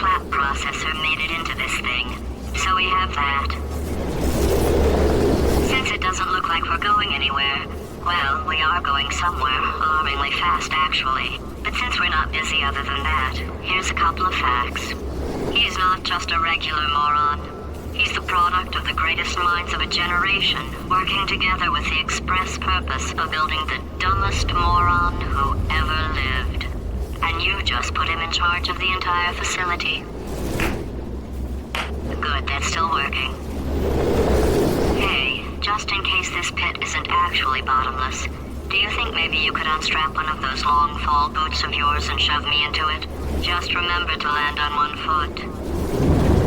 flap processor made it into this thing, so we have that. Since it doesn't look like we're going anywhere, well, we are going somewhere, alarmingly fast actually. But since we're not busy other than that, here's a couple of facts. He's not just a regular moron. He's the product of the greatest minds of a generation, working together with the express purpose of building the dumbest moron who ever lived. And you just put him in charge of the entire facility. Good, that's still working. Hey, just in case this pit isn't actually bottomless, do you think maybe you could unstrap one of those long fall boots of yours and shove me into it? Just remember to land on one foot.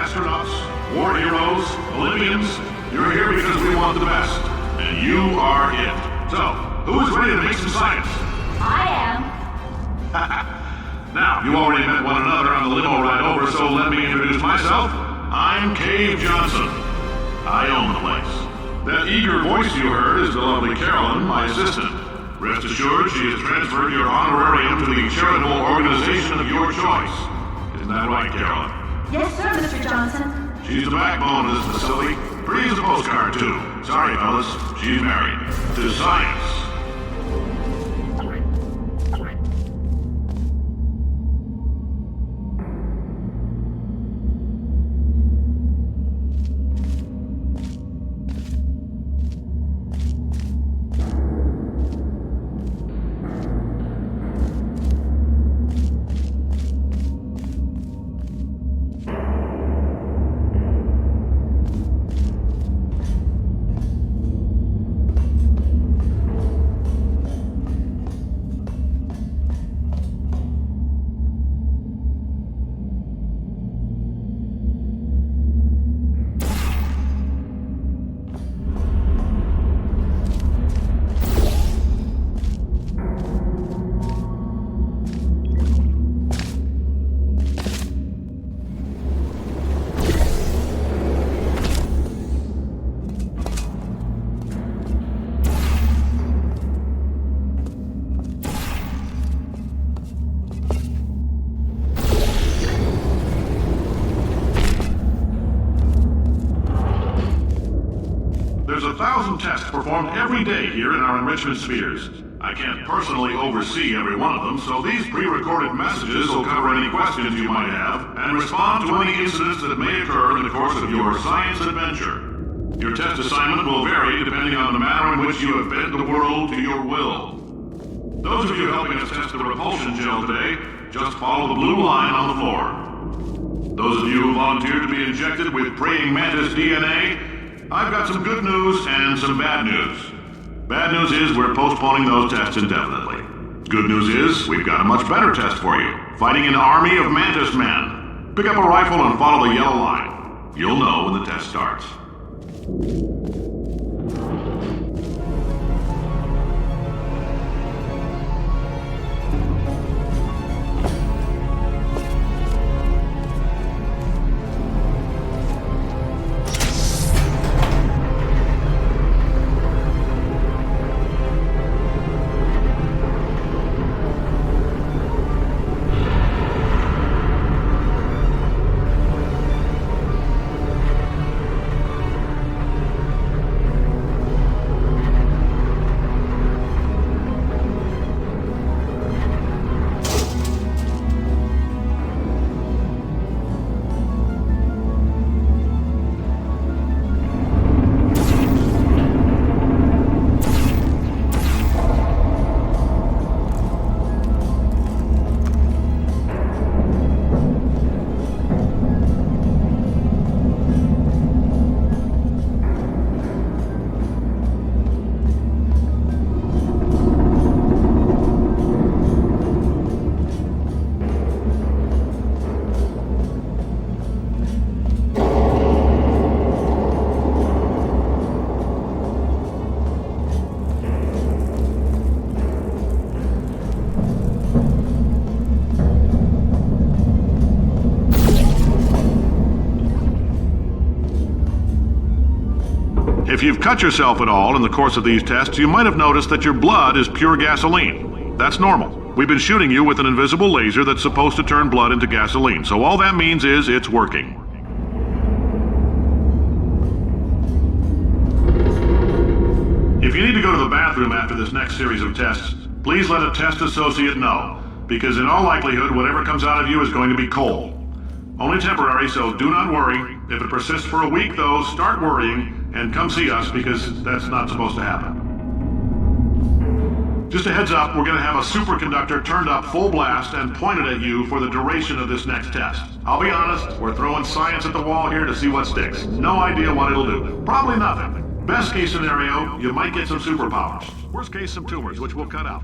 astronauts, war heroes, Olympians, you're here because we want the best. And you are it. So, who is ready to make some science? I am. Now, you already met one another on the limo ride over, so let me introduce myself. I'm Cave Johnson. I own the place. That eager voice you heard is the lovely Carolyn, my assistant. Rest assured, she has transferred your honorarium to the charitable organization of your choice. Isn't that right, Carolyn? Yes, sir, Mr. Johnson. She's the backbone of this facility. Pretty as a postcard, too. Sorry, fellas. She's married. To science. There's 1,000 tests performed every day here in our enrichment spheres. I can't personally oversee every one of them, so these pre-recorded messages will cover any questions you might have and respond to any incidents that may occur in the course of your science adventure. Your test assignment will vary depending on the manner in which you have bent the world to your will. Those of you helping us test the repulsion gel today, just follow the blue line on the floor. Those of you who volunteered to be injected with praying mantis DNA, I've got some good news and some bad news. Bad news is we're postponing those tests indefinitely. Good news is we've got a much better test for you. Fighting an army of mantis men. Pick up a rifle and follow the yellow line. You'll know when the test starts. If you've cut yourself at all in the course of these tests, you might have noticed that your blood is pure gasoline. That's normal. We've been shooting you with an invisible laser that's supposed to turn blood into gasoline, so all that means is it's working. If you need to go to the bathroom after this next series of tests, please let a test associate know, because in all likelihood, whatever comes out of you is going to be coal. Only temporary, so do not worry. If it persists for a week, though, start worrying and come see us, because that's not supposed to happen. Just a heads up, we're going to have a superconductor turned up full blast and pointed at you for the duration of this next test. I'll be honest, we're throwing science at the wall here to see what sticks. No idea what it'll do. Probably nothing. Best case scenario, you might get some superpowers. Worst case, some tumors, which we'll cut out.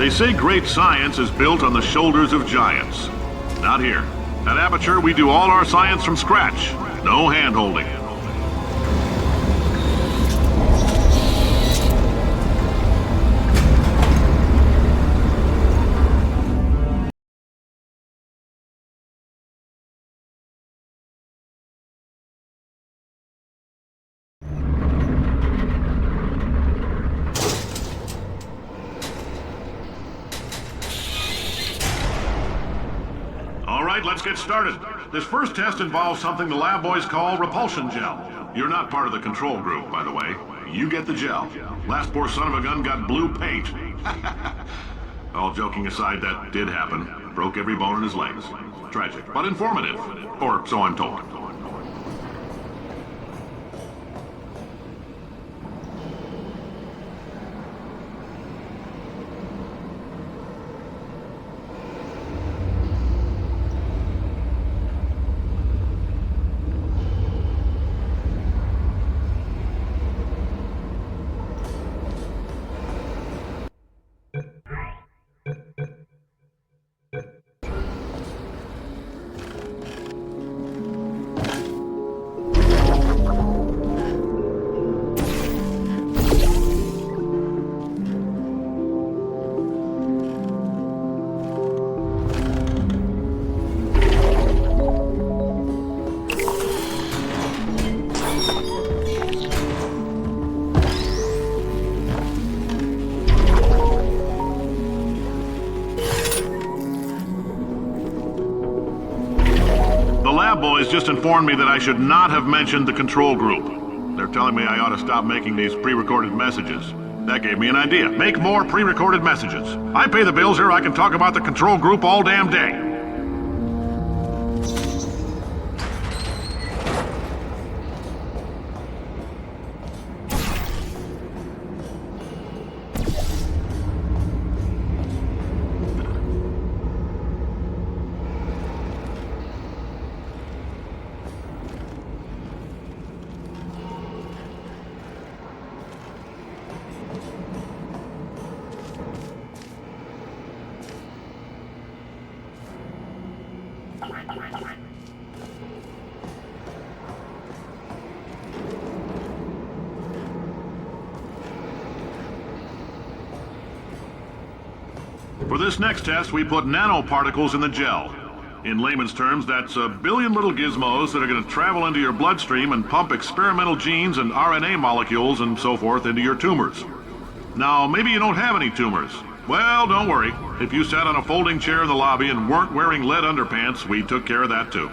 They say great science is built on the shoulders of giants. Not here. At Aperture, we do all our science from scratch. No hand-holding. All right, let's get started. This first test involves something the lab boys call repulsion gel. You're not part of the control group, by the way. You get the gel. Last poor son of a gun got blue paint. All joking aside, that did happen. Broke every bone in his legs. Tragic, but informative. Or so I'm told. Boys just informed me that I should not have mentioned the control group. They're telling me I ought to stop making these pre-recorded messages. That gave me an idea. Make more pre-recorded messages. I pay the bills here, I can talk about the control group all damn day. For this next test, we put nanoparticles in the gel. In layman's terms, that's a billion little gizmos that are going to travel into your bloodstream and pump experimental genes and RNA molecules and so forth into your tumors. Now, maybe you don't have any tumors. Well, don't worry. If you sat on a folding chair in the lobby and weren't wearing lead underpants, we took care of that too.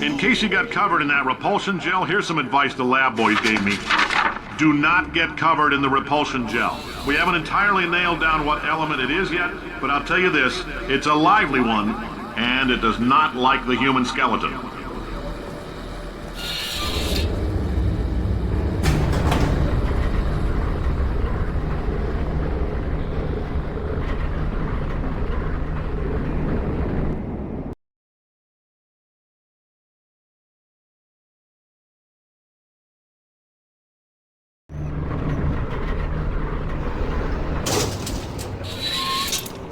In case you got covered in that repulsion gel, here's some advice the lab boys gave me. Do not get covered in the repulsion gel. We haven't entirely nailed down what element it is yet, but I'll tell you this, it's a lively one, and it does not like the human skeleton.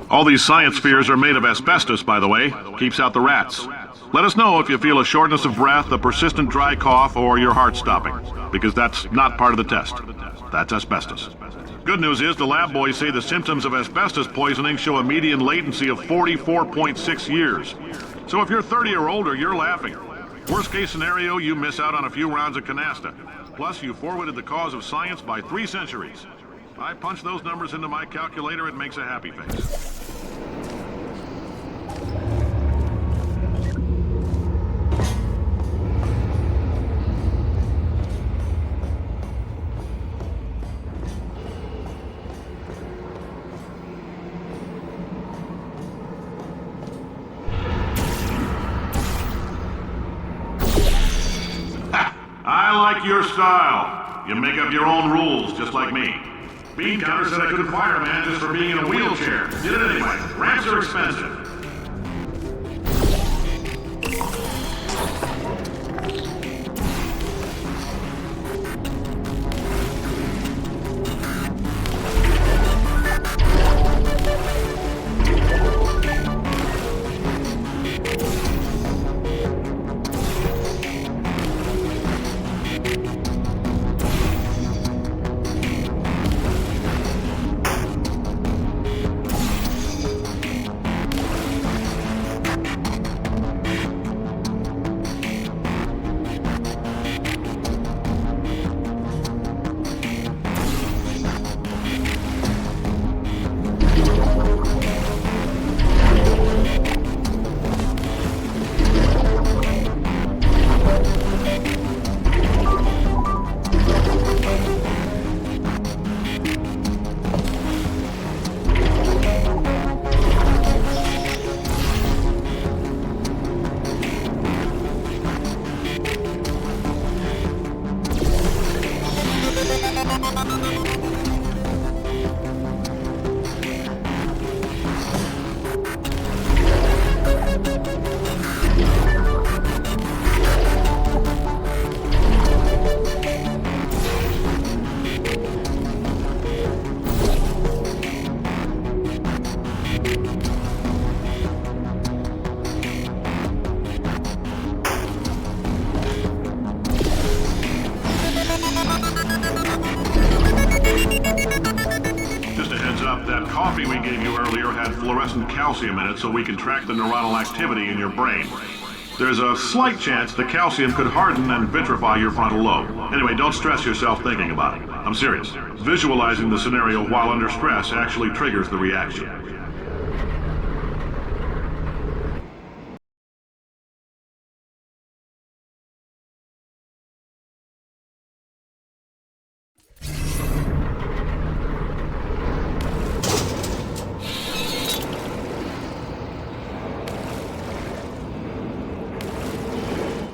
All these science spheres are made of asbestos, by the way. Keeps out the rats. Let us know if you feel a shortness of breath, a persistent dry cough, or your heart stopping, because that's not part of the test. That's asbestos. Good news is the lab boys say the symptoms of asbestos poisoning show a median latency of 44.6 years. So if you're 30 or older, you're laughing. Worst case scenario, you miss out on a few rounds of canasta. Plus, you forwarded the cause of science by 3 centuries. I punch those numbers into my calculator, it makes a happy face. I like your style. You make up your own rules, just like me. Bean Counter said I couldn't fire a man just for being in a wheelchair. Did it anyway. Ramps are expensive. That coffee we gave you earlier had fluorescent calcium in it so we can track the neuronal activity in your brain. There's a slight chance the calcium could harden and vitrify your frontal lobe. Anyway, don't stress yourself thinking about it. I'm serious. Visualizing the scenario while under stress actually triggers the reaction.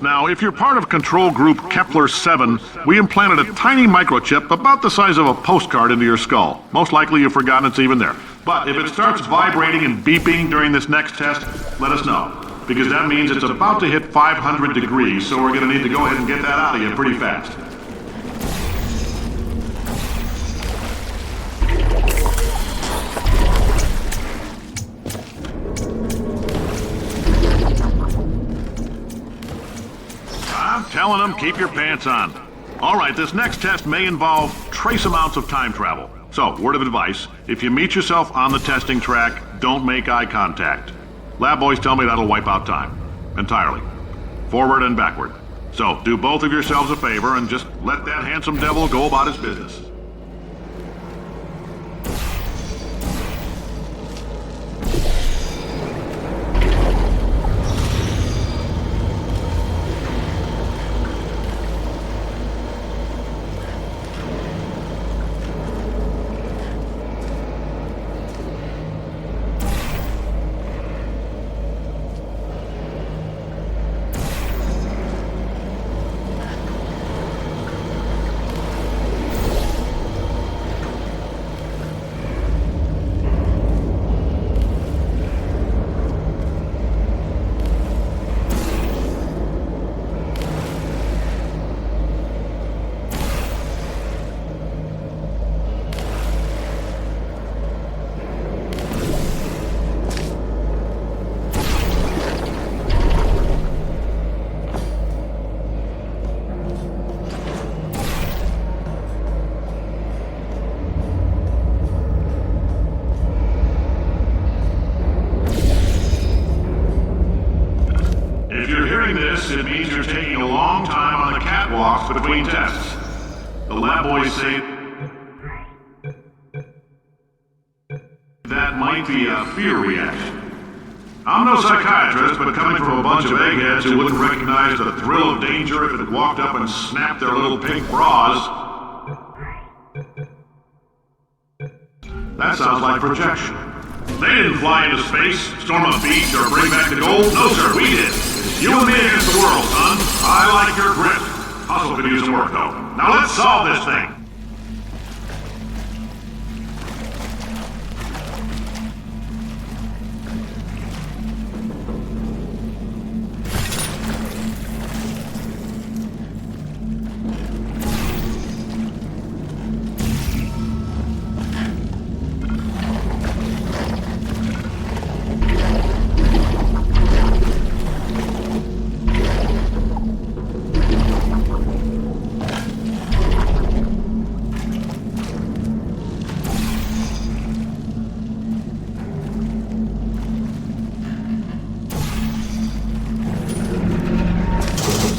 Now, if you're part of Control Group Kepler-7, we implanted a tiny microchip about the size of a postcard into your skull. Most likely you've forgotten it's even there. But if it starts vibrating and beeping during this next test, let us know. Because that means it's about to hit 500 degrees, so we're going to need to go ahead and get that out of you pretty fast. I'm telling them, keep your pants on. All right, this next test may involve trace amounts of time travel. So, word of advice, if you meet yourself on the testing track, don't make eye contact. Lab boys tell me that'll wipe out time. Entirely. Forward and backward. So, do both of yourselves a favor and just let that handsome devil go about his business. tests. The lab boys say that might be a fear reaction. I'm no psychiatrist, but coming from a bunch of eggheads who wouldn't recognize the thrill of danger if it walked up and snapped their little pink bras, that sounds like projection. They didn't fly into space, storm a beach, or bring back the gold. No, sir, we did. It's you and me against the world, son. I like your grit. Hustle could use some work, though. Now let's solve this thing.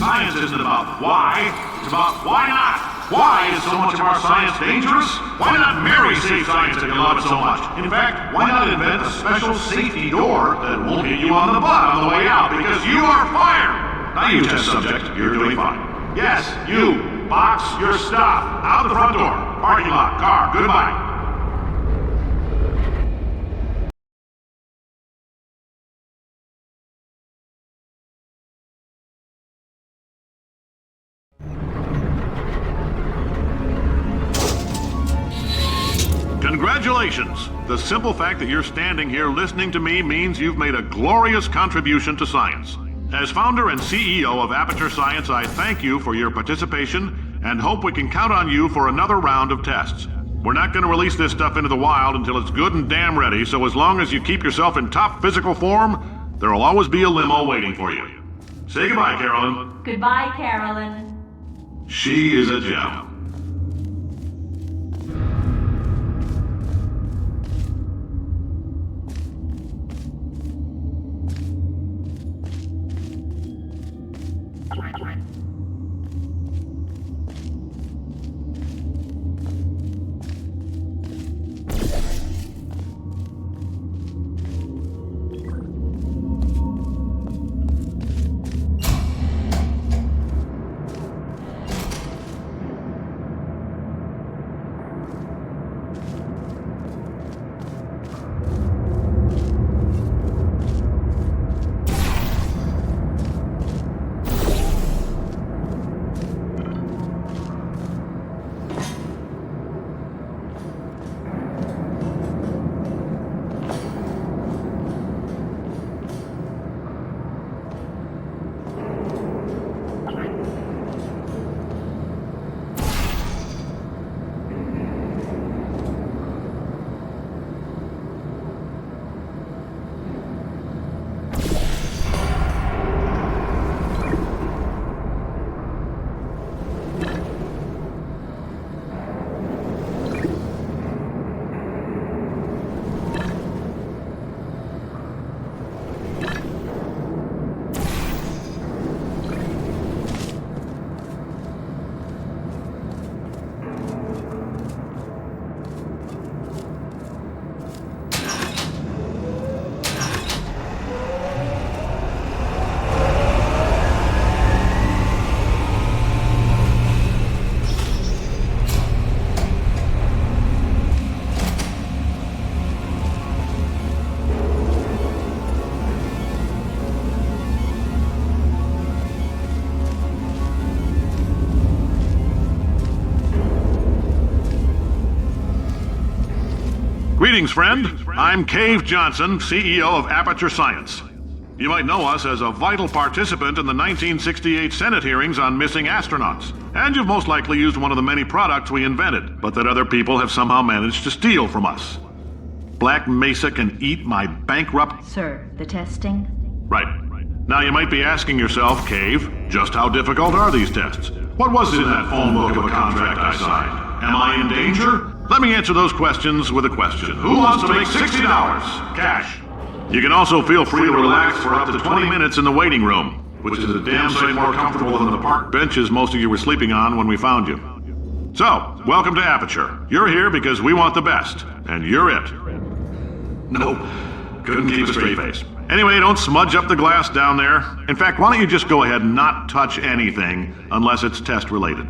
Science isn't about why, it's about why not. Why is so much of our science dangerous? Why not marry safe science if you love it so much? In fact, why not invent a special safety door that won't hit you on the butt on the way out because you are fired? Now you test subject, you're doing fine. Yes, you, box your stuff, out the front door, parking lot, car, goodbye. Congratulations! The simple fact that you're standing here listening to me means you've made a glorious contribution to science. As founder and CEO of Aperture Science, I thank you for your participation and hope we can count on you for another round of tests. We're not going to release this stuff into the wild until it's good and damn ready, so as long as you keep yourself in top physical form, there'll always be a limo waiting for you. Say goodbye, Carolyn. Goodbye, Carolyn. She is a gem. Greetings, friend. I'm Cave Johnson, CEO of Aperture Science. You might know us as a vital participant in the 1968 Senate hearings on missing astronauts. And you've most likely used one of the many products we invented, but that other people have somehow managed to steal from us. Black Mesa can eat my bankrupt... Sir, the testing? Right. Now you might be asking yourself, Cave, just how difficult are these tests? What was in that phone book of a contract I signed? Am I in danger? Let me answer those questions with a question. Who wants to make $60 cash? You can also feel free to relax for up to 20 minutes in the waiting room. which is a damn sight more comfortable than the park benches most of you were sleeping on when we found you. So, welcome to Aperture. You're here because we want the best, and you're it. No, couldn't keep a straight face. Anyway, don't smudge up the glass down there. In fact, why don't you just go ahead and not touch anything unless it's test related.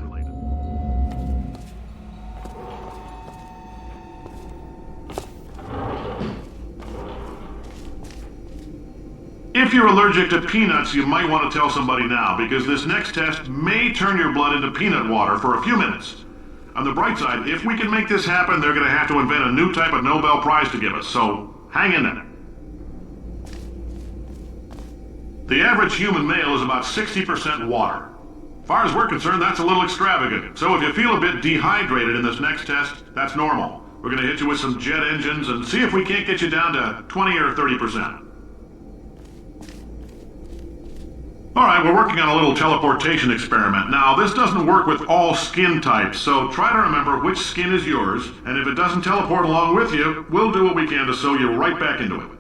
If you're allergic to peanuts, you might want to tell somebody now, because this next test may turn your blood into peanut water for a few minutes. On the bright side, if we can make this happen, they're going to have to invent a new type of Nobel Prize to give us, so hang in there. The average human male is about 60% water. As far as we're concerned, that's a little extravagant, so if you feel a bit dehydrated in this next test, that's normal. We're going to hit you with some jet engines and see if we can't get you down to 20 or 30%. Alright, we're working on a little teleportation experiment. Now, this doesn't work with all skin types, so try to remember which skin is yours, and if it doesn't teleport along with you, we'll do what we can to sew you right back into it.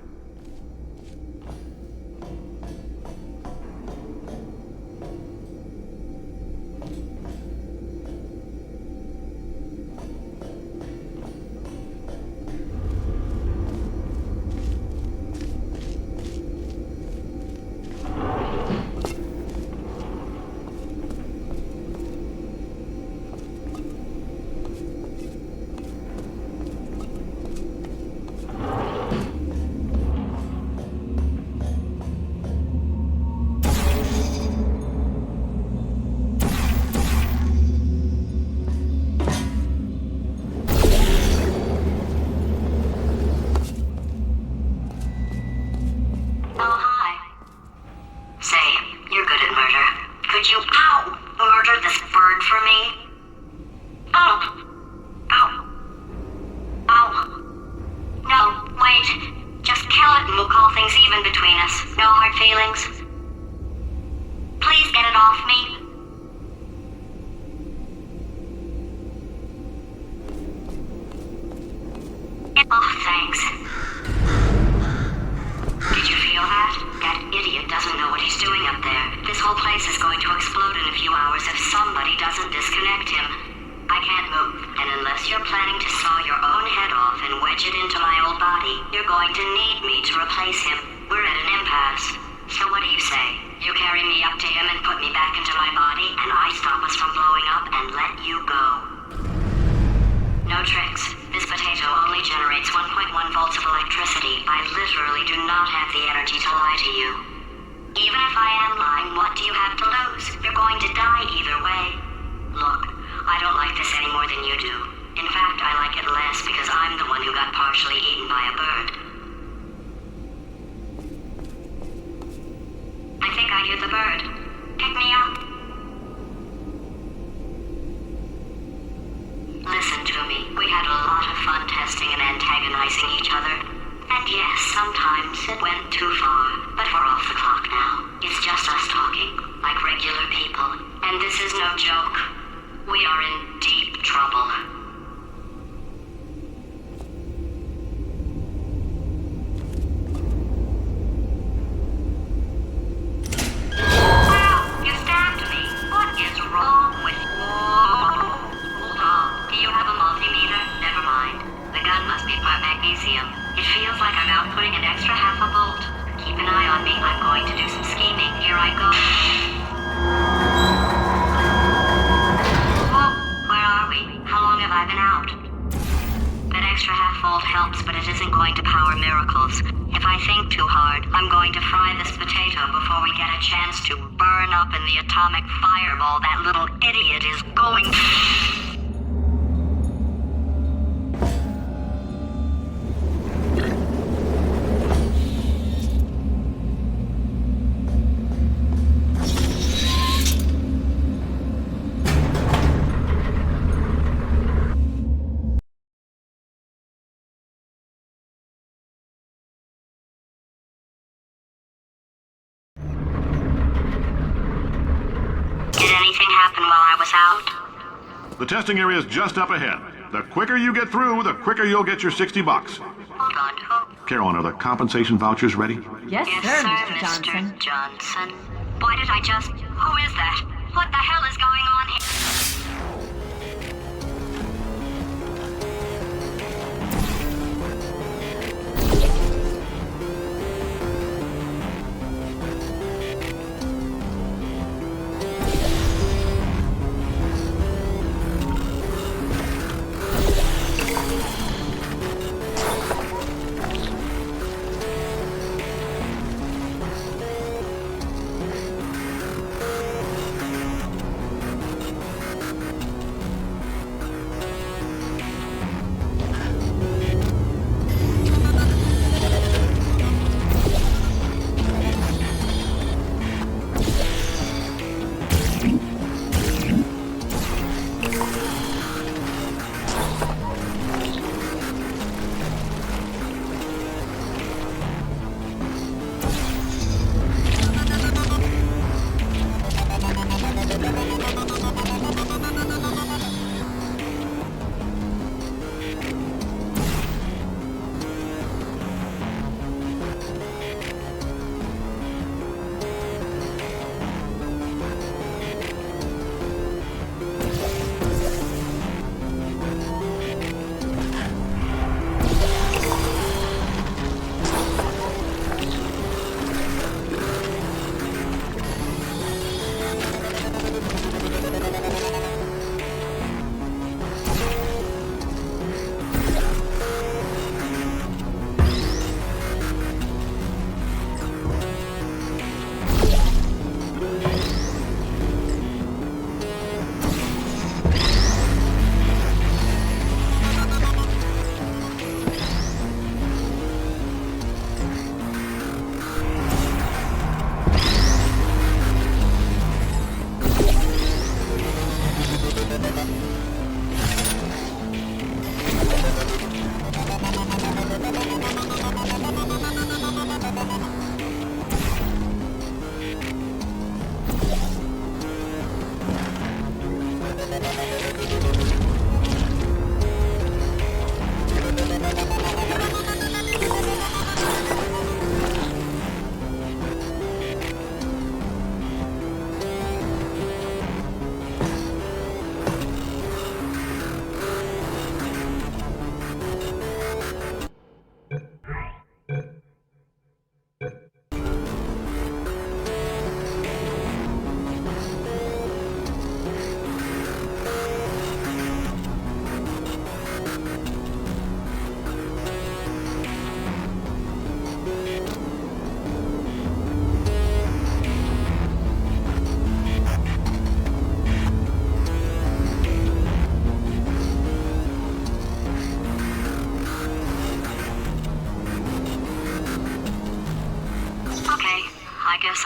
The testing area is just up ahead. The quicker you get through, the quicker you'll get your $60. Hold on. Carolyn, are the compensation vouchers ready? Yes, Yes, sir, sir, Mr. Johnson. Mr. Johnson. Why did I just... Who is that? What the hell is going on here?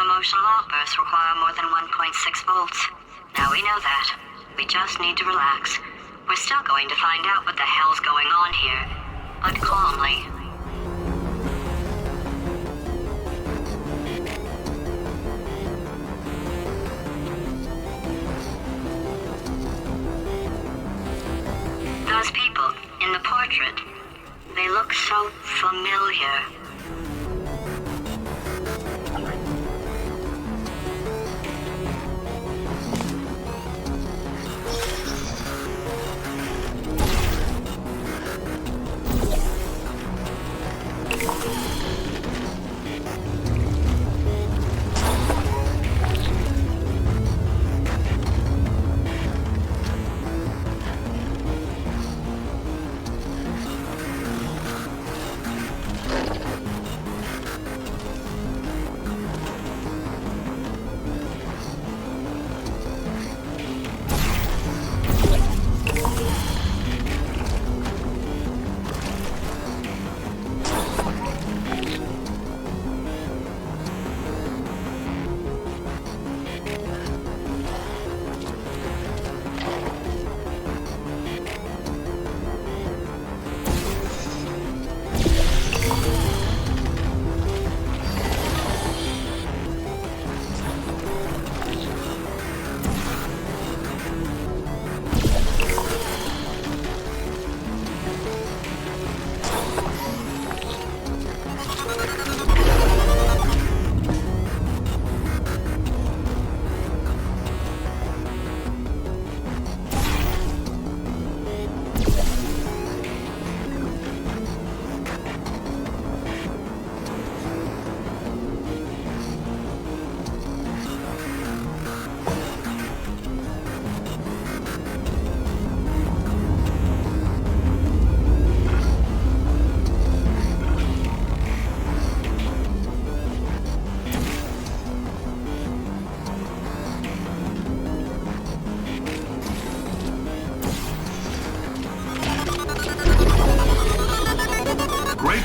Emotional outbursts require more than 1.6 volts. Now we know that. We just need to relax. We're still going to find out what the hell's going on here, but calmly. Those people in the portrait, they look so familiar.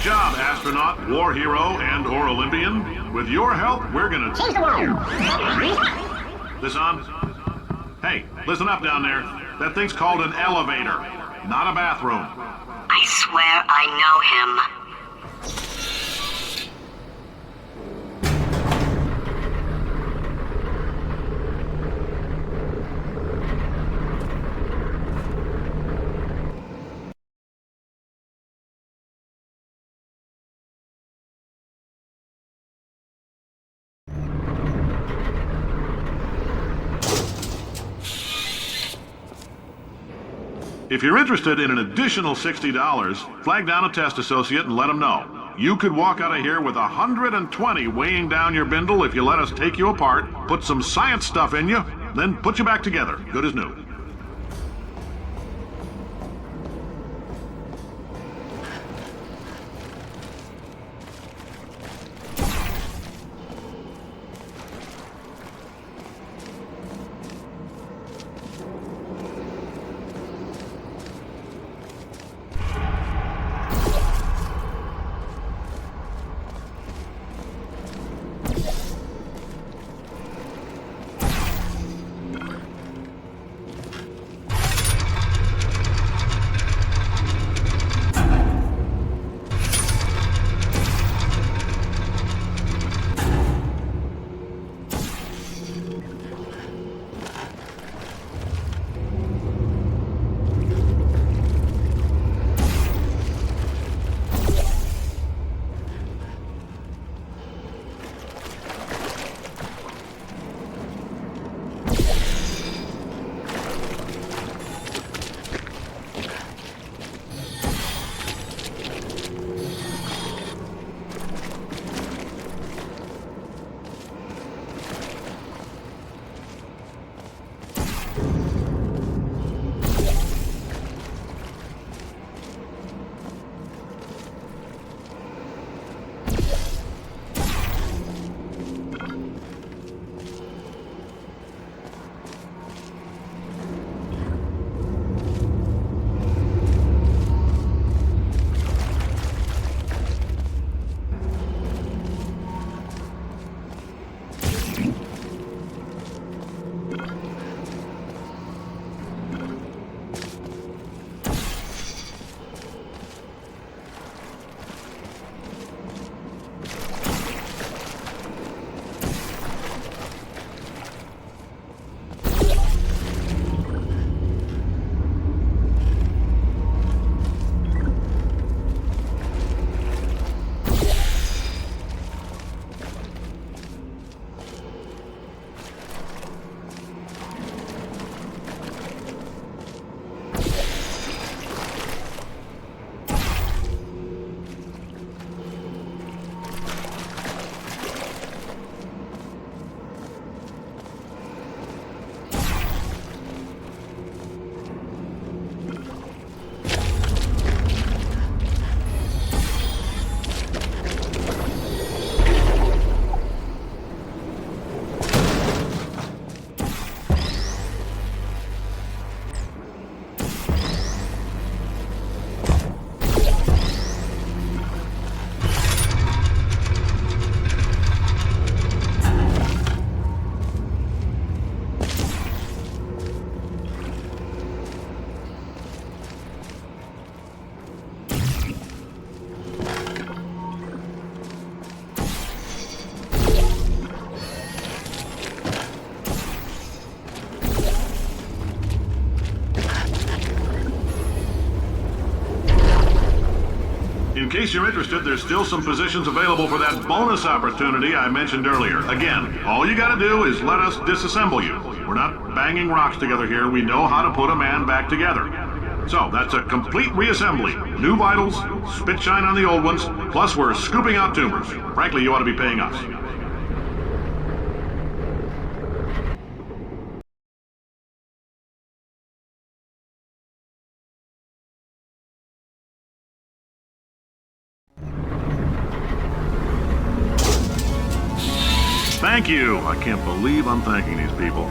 job, astronaut, war hero, and/or Olympian. With your help, we're gonna change the world. This on? Hey, listen up down there. That thing's called an elevator, not a bathroom. I swear I know him. If you're interested in an additional $60, flag down a test associate and let them know. You could walk out of here with 120 weighing down your bindle if you let us take you apart, put some science stuff in you, then put you back together, good as new. In case you're interested, there's still some positions available for that bonus opportunity I mentioned earlier. Again, all you gotta do is let us disassemble you. We're not banging rocks together here. We know how to put a man back together. So, that's a complete reassembly. New vitals, spit shine on the old ones, plus we're scooping out tumors. Frankly, you ought to be paying us. Thank you. I can't believe I'm thanking these people.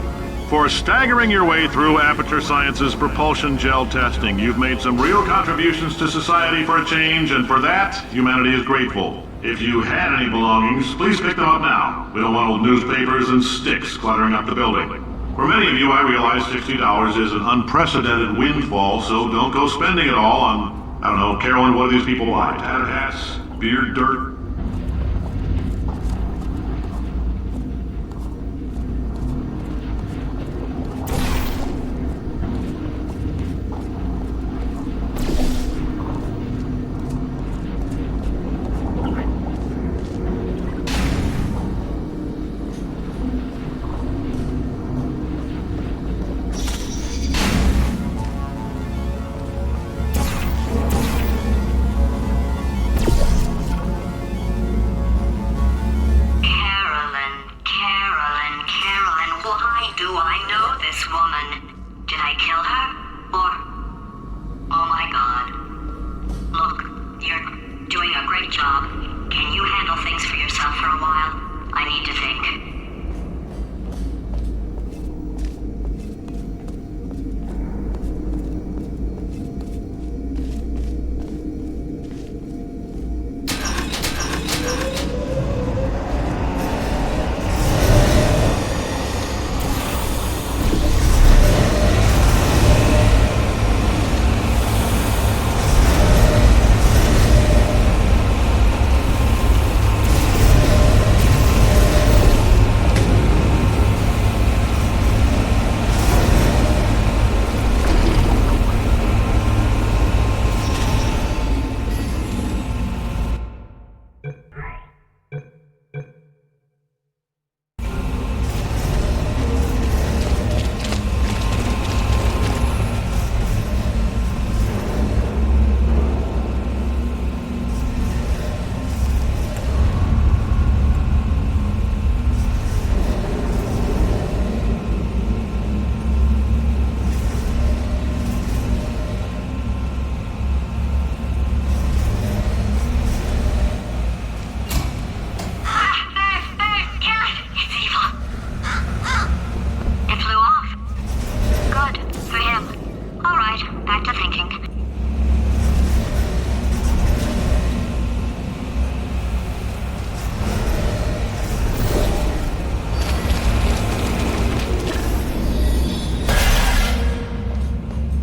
for staggering your way through Aperture Science's propulsion gel testing. You've made some real contributions to society for a change, and for that, humanity is grateful. If you had any belongings, please pick them up now. We don't want old newspapers and sticks cluttering up the building. For many of you, I realize $60 is an unprecedented windfall, so don't go spending it all on, I don't know, Carolyn, what do these people buy? Tattered hats? Beard dirt?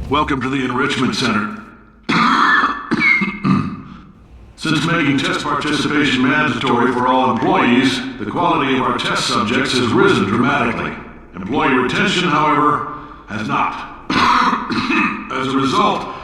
Welcome to the Enrichment Center. Since making test participation mandatory for all employees, the quality of our test subjects has risen dramatically. Employee retention, however, has not. As a result,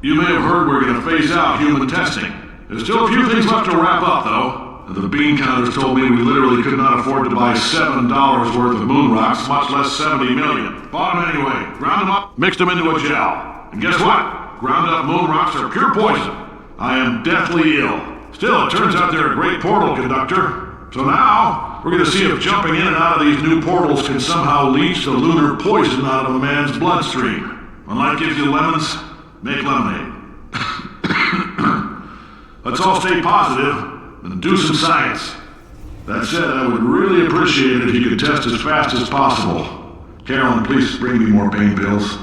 you may have heard we're going to phase out human testing. There's still a few things left to wrap up, though. The bean counters told me we literally could not afford to buy $7 worth of moon rocks, much less 70 million. Bought them anyway, ground them up, mixed them into a gel. And guess what? Ground up moon rocks are pure poison. I am deathly ill. Still, it turns out they're a great portal conductor. So now, we're going to see if jumping in and out of these new portals can somehow leach the lunar poison out of a man's bloodstream. When life gives you lemons, make lemonade. Let's all stay positive and do some science. That said, I would really appreciate it if you could test as fast as possible. Carolyn, please bring me more pain pills.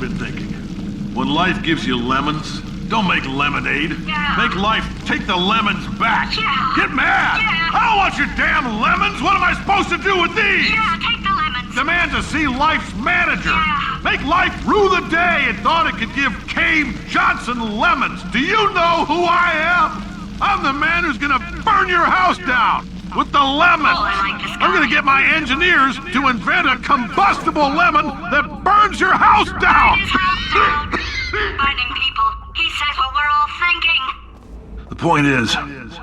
been thinking. When life gives you lemons, don't make lemonade. Yeah. Make life take the lemons back. Yeah. Get mad! Yeah. I don't want your damn lemons! What am I supposed to do with these? Yeah, take the lemons. The man to see life's manager. Yeah. Make life rue the day and thought it could give Cave Johnson lemons. Do you know who I am? I'm the man who's gonna burn your house down with the lemons. Oh, I like this guy. I'm gonna get my engineers to invent a combustible lemon that burns your house down. His house down. Finding people. He says what we're all thinking. The point is,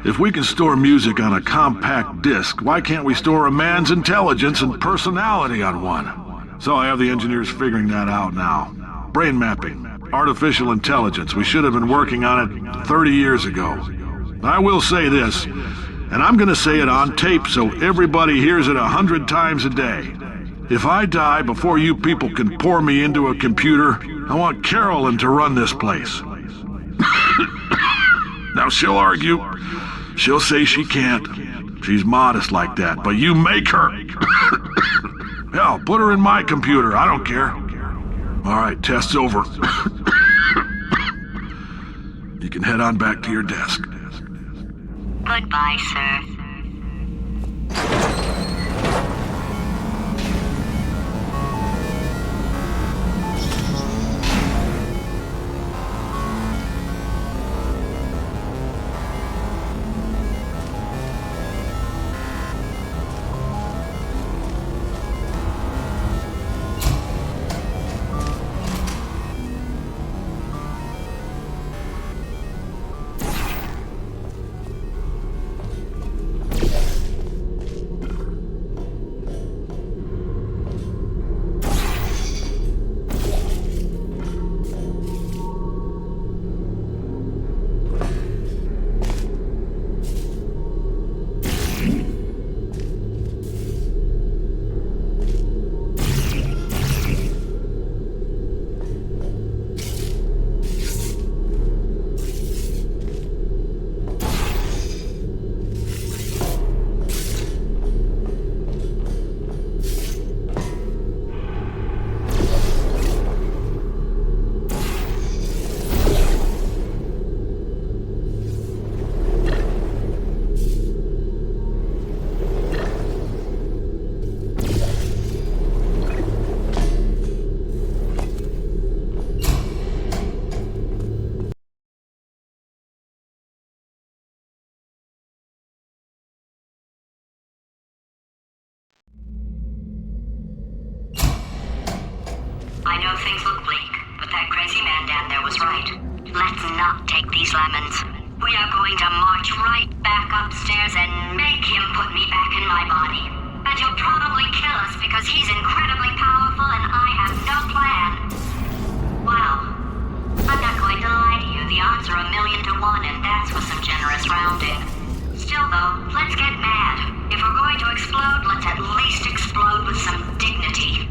if we can store music on a compact disc, why can't we store a man's intelligence and personality on one? So I have the engineers figuring that out now. Brain mapping, artificial intelligence. We should have been working on it 30 years ago. I will say this, and I'm gonna say it on tape so everybody hears it 100 times a day. If I die before you people can pour me into a computer, I want Carolyn to run this place. Now she'll argue. She'll say she can't. She's modest like that, but you make her. Hell, put her in my computer. I don't care. All right, test's over. You can head on back to your desk. Goodbye, sir. I know things look bleak, but that crazy man down there was right. Let's not take these lemons. We are going to march right back upstairs and make him put me back in my body. And he'll probably kill us because he's incredibly powerful and I have no plan. Wow. I'm not going to lie to you, the odds are 1,000,000 to 1 and that's with some generous rounding. Still though, let's get mad. If we're going to explode, let's at least explode with some dignity.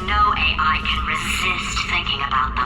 no AI can resist thinking about them.